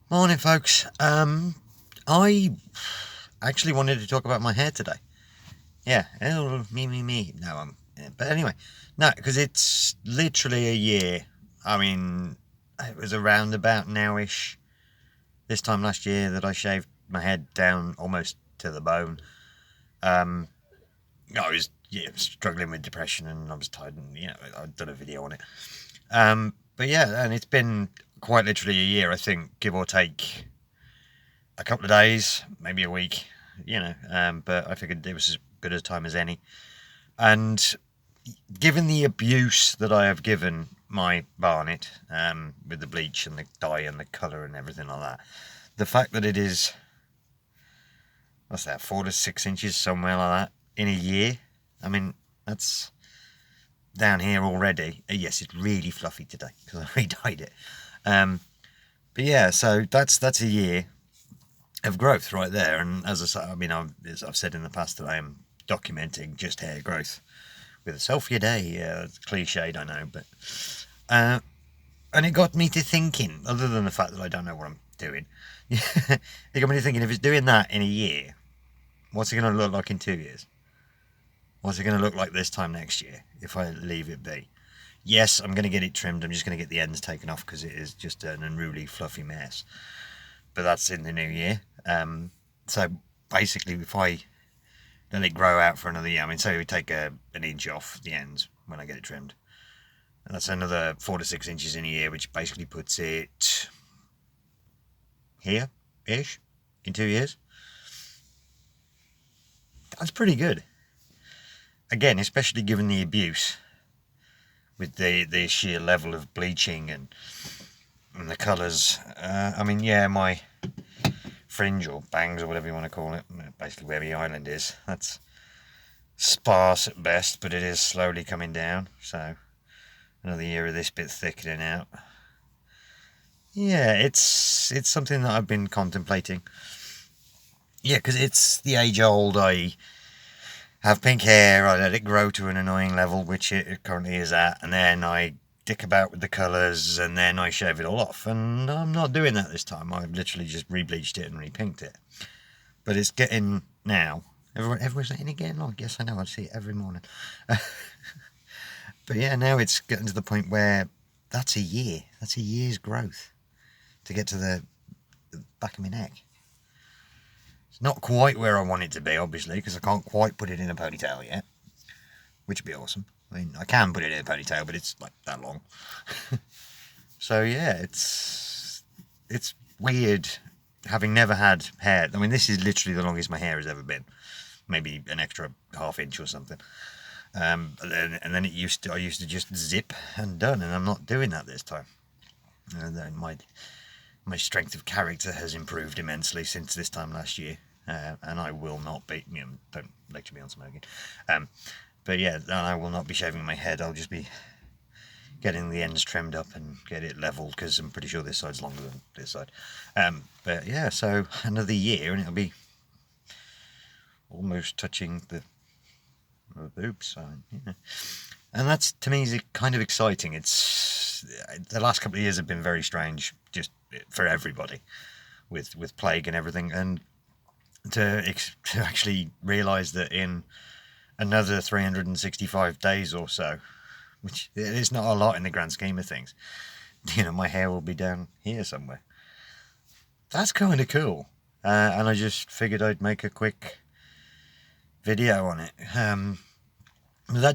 Morning, folks. I actually wanted to talk about my hair today. Yeah, me. No, but anyway, no, because it's literally a year. I mean, it was around about nowish this time last year that I shaved my head down almost to the bone. Um, I was struggling with depression and I was tired, and I'd done a video on it. But yeah, and it's been quite literally a year, I think, give or take a couple of days, maybe a week, but I figured it was as good a time as any. And given the abuse that I have given my Barnet, with the bleach and the dye and the colour and everything like that, the fact that it is, what's that, 4 to 6 inches, somewhere like that, in a year, I mean, that's down here already. Yes, it's really fluffy today because I re-dyed it. But yeah, so that's a year of growth right there. And as I say, I mean, as I've said in the past, that I am documenting just hair growth with a selfie a day. It's cliched, I know, but and it got me to thinking. Other than the fact that I don't know what I'm doing, it got me to thinking: if it's doing that in a year, what's it going to look like in 2 years? What's it going to look like this time next year if I leave it be? Yes, I'm going to get it trimmed. I'm just going to get the ends taken off because it is just an unruly, fluffy mess. But that's in the new year. So basically, if I let it grow out for another year, I mean, say we take an inch off the ends when I get it trimmed, and that's another 4 to 6 inches in a year, which basically puts it here-ish in 2 years. That's pretty good. Again, especially given the abuse with the sheer level of bleaching and the colours. I mean, yeah, my fringe or bangs or whatever you want to call it, basically where the island is, that's sparse at best, but it is slowly coming down. So another year of this bit thickening out. Yeah, it's something that I've been contemplating. Yeah, because it's the age old. I have pink hair, I let it grow to an annoying level, which it currently is at, and then I dick about with the colours, and then I shave it all off. And I'm not doing that this time. I've literally just re-bleached it and re-pinked it. But it's getting now. Everyone's saying again. Oh, yes, I know. I see it every morning. But yeah, now it's getting to the point where that's a year. That's a year's growth to get to the back of my neck. It's not quite where I want it to be, obviously, because I can't quite put it in a ponytail yet, which would be awesome. I mean, I can put it in a ponytail, but it's like that long. So yeah, it's weird having never had hair. I mean, this is literally the longest my hair has ever been. Maybe an extra half inch or something. And then I used to just zip and done, and I'm not doing that this time. And then my strength of character has improved immensely since this time last year, and I will not be. Don't lecture me on smoking. But yeah, I will not be shaving my head. I'll just be getting the ends trimmed up and get it leveled, because I'm pretty sure this side's longer than this side. But yeah, so another year and it'll be almost touching the boobs. So, yeah. And that's, to me, is kind of exciting. It's the last couple of years have been very strange, just for everybody, with plague and everything, and to actually realise that in another 365 days or so, which is not a lot in the grand scheme of things, my hair will be down here somewhere. That's kind of cool. And I just figured I'd make a quick video on it.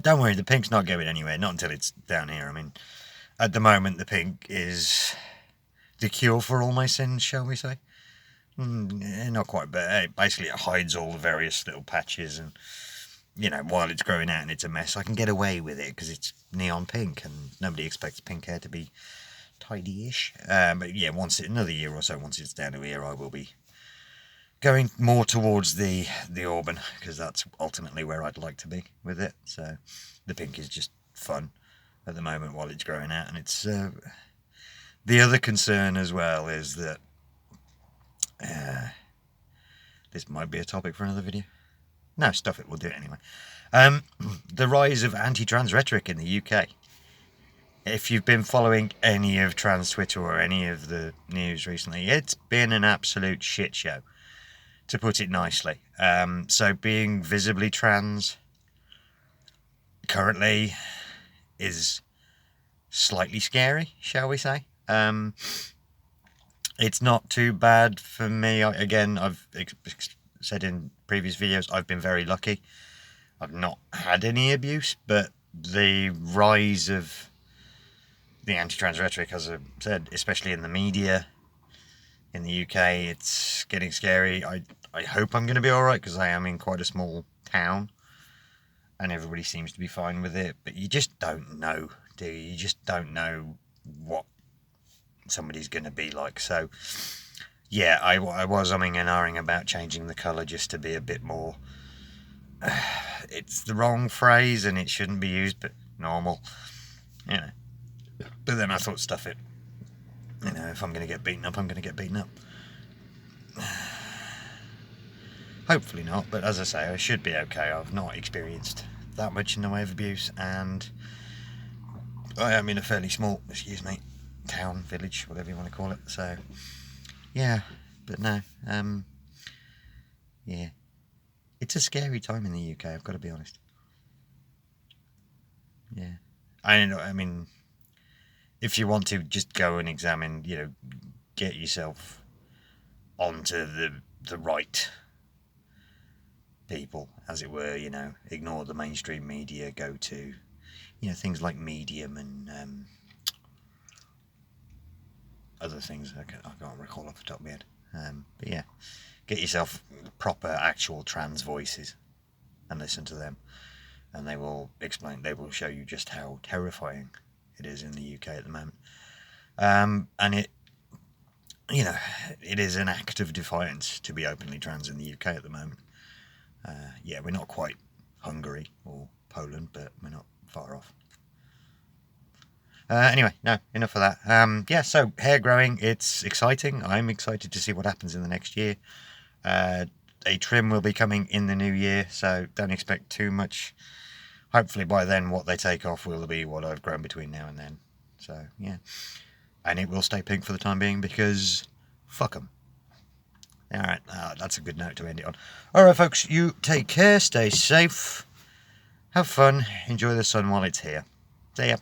Don't worry, the pink's not going anywhere, not until it's down here. I mean, at the moment, the pink is the cure for all my sins, shall we say? Not quite, but basically it hides all the various little patches, and while it's growing out and it's a mess, I can get away with it because it's neon pink, and nobody expects pink hair to be tidy-ish. But yeah, another year or so, once it's down to here, I will be going more towards the auburn, because that's ultimately where I'd like to be with it. So the pink is just fun at the moment while it's growing out, and it's the other concern as well is that this might be a topic for another video. No, stuff it, we'll do it anyway. The rise of anti-trans rhetoric in the UK. if you've been following any of trans Twitter or any of the news recently, it's been an absolute shit show, to put it nicely. So being visibly trans currently is slightly scary, shall we say. It's not too bad for me. Again, I've said in previous videos, I've been very lucky. I've not had any abuse, but the rise of the anti-trans rhetoric, as I've said, especially in the media in the UK, it's getting scary. I hope I'm going to be alright, because I am in quite a small town and everybody seems to be fine with it, but you just don't know, do you? You just don't know what somebody's going to be like. So yeah, I was umming and ahhing about changing the colour just to be a bit more it's the wrong phrase and it shouldn't be used, but normal, you know. But then I thought, stuff it, you know, if I'm going to get beaten up, I'm going to get beaten up. Hopefully not, but as I say, I should be okay. I've not experienced that much in the way of abuse, and I am in a fairly small, town, village, whatever you want to call it. So yeah, but no, yeah, it's a scary time in the UK, I've got to be honest. Yeah, I mean, if you want to, just go and examine, you know, get yourself onto the right people, as it were, you know, ignore the mainstream media, go to, you know, things like Medium and other things I can't recall off the top of my head. But yeah, get yourself proper actual trans voices and listen to them, and they will show you just how terrifying it is in the UK at the moment. And it, you know, it is an act of defiance to be openly trans in the UK at the moment. Yeah, we're not quite Hungary or Poland, but we're not far off. Anyway, no, enough of that. Yeah, so hair growing, it's exciting. I'm excited to see what happens in the next year. A trim will be coming in the new year, so don't expect too much. Hopefully by then what they take off will be what I've grown between now and then. So, yeah. And it will stay pink for the time being, because fuck them. Alright, that's a good note to end it on. Alright folks, you take care, stay safe, have fun, enjoy the sun while it's here. See ya.